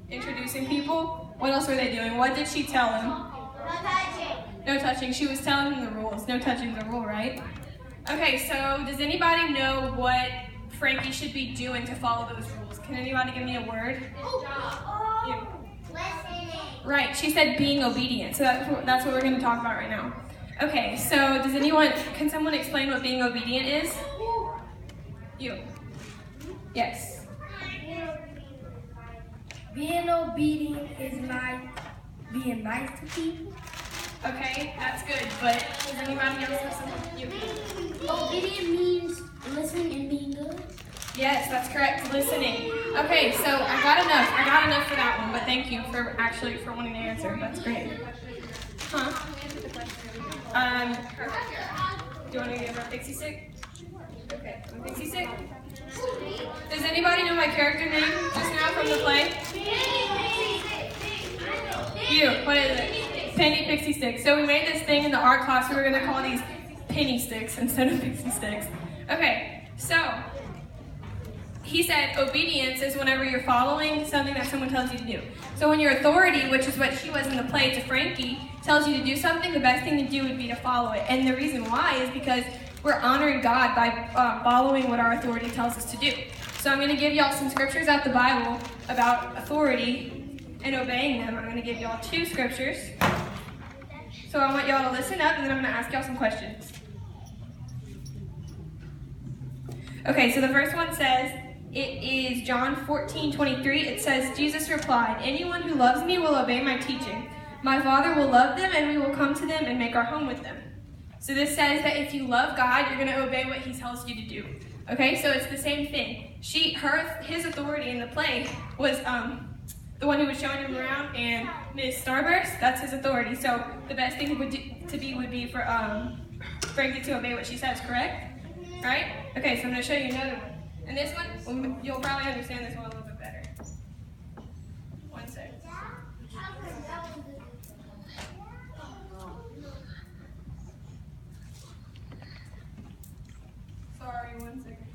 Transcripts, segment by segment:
introducing people. What else were they doing? What did she tell them? No touching. No touching. She was telling them the rules. No touching is a rule, right? Okay, so does anybody know what Frankie should be doing to follow those rules? Can anybody give me a word? You. Listening. Right, she said being obedient. So that's what we're going to talk about right now. Okay, so can someone explain what being obedient is? You. Yes. Being obedient is like being nice to people. Okay, that's good, but does anybody else have something? You. Obedient means listening and being good. Yes, that's correct, listening. Okay, so I got enough for that one, but thank you for wanting to answer. That's great. Huh? Do you want to give her a pixie stick? Okay, a pixie stick. Does anybody know my character name just now from the play? You, what is it? Penny Pixie Stick. So we made this thing in the art class. We were going to call these penny sticks instead of pixie sticks. Okay, so he said obedience is whenever you're following something that someone tells you to do. So when your authority, which is what she was in the play to Frankie, tells you to do something, the best thing to do would be to follow it. And the reason why is because we're honoring God by following what our authority tells us to do. So I'm going to give y'all some scriptures out the Bible about authority and obeying them. I'm going to give y'all 2 scriptures. So I want y'all to listen up, and then I'm going to ask y'all some questions. Okay, so the first one says, it is John 14:23. It says, Jesus replied, anyone who loves me will obey my teaching. My Father will love them, and we will come to them and make our home with them. So this says that if you love God, you're going to obey what he tells you to do. Okay, so it's the same thing. His authority in the play was the one who was showing him around, and Miss Starburst, that's his authority. So the best thing would be for Frankie to obey what she says, correct? Right? Okay, so I'm going to show you another one. And this one, you'll probably understand this one a little bit better. One sec. Sorry, one second.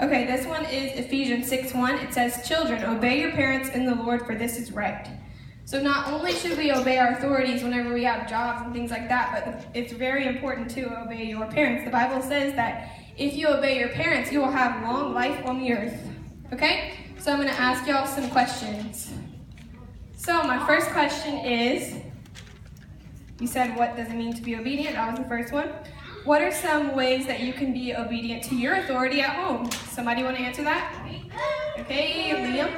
Okay, this one is Ephesians 6:1. It says, children, obey your parents in the Lord, for this is right. So not only should we obey our authorities whenever we have jobs and things like that, but it's very important to obey your parents. The Bible says that if you obey your parents, you will have long life on the earth. Okay? So I'm going to ask y'all some questions. So my first question is, you said, what does it mean to be obedient? That was the first one. What are some ways that you can be obedient to your authority at home? Somebody want to answer that? Okay, Liam?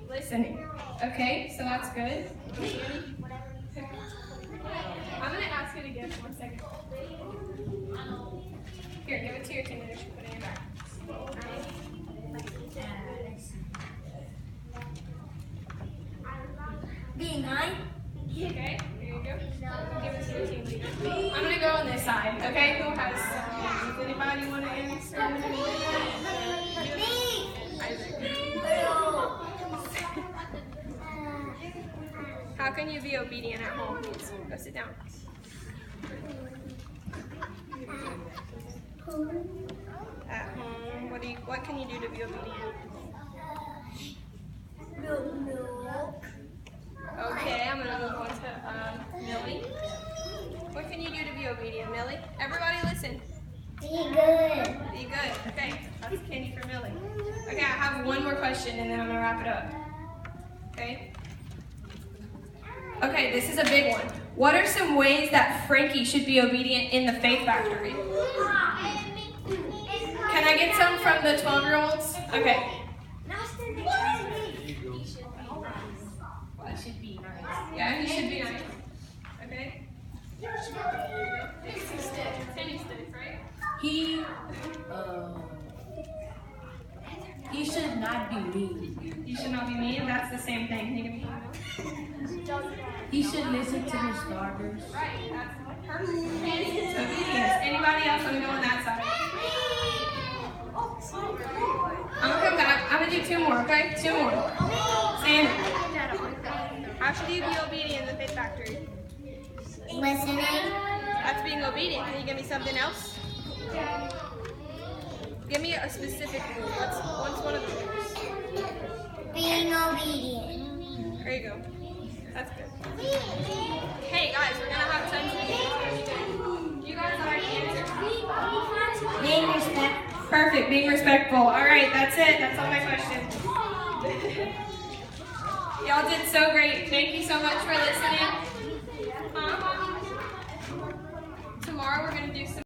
Listening. Okay, so that's good. I'm going to ask you to give 1 second. Here, give it to your teenager. Put it in your back. Being nice. Okay, here you go. Give it to your team leader. I'm going to go on this side, okay? Who has does anybody want to answer? How can you be obedient at home? Go sit down. At home, what can you do to be obedient? Milk. Okay, I'm gonna move on to Millie. What can you do to be obedient, Millie? Everybody listen. Be good. Be good. Okay, that's candy for Millie. Okay, I have one more question and then I'm gonna wrap it up. Okay? Okay, this is a big one. What are some ways that Frankie should be obedient in the Faith Factory? Can I get some from the 12-year-olds? Okay. He should be nice. Yeah, he should be nice. Okay? Penny sticks, right? He should not be mean. You should not be mean. That's the same thing. You can be He should listen to his starters. right. That's perfect. Obedience. Anybody else want to go on that side? I'm gonna come back. I'm gonna do 2 more. Okay, 2 more. Sam, how should you be obedient in the Faith Factory? Listening. That's being obedient. Can you give me something else? Give me me a specific rule. What's one of the rules? Being obedient. There you go. That's good. Hey guys, we're gonna have tons of games. You guys already answered. Being respectful. Perfect, being respectful. All right, that's it. That's all my questions. Y'all did so great. Thank you so much for listening. Tomorrow we're gonna do some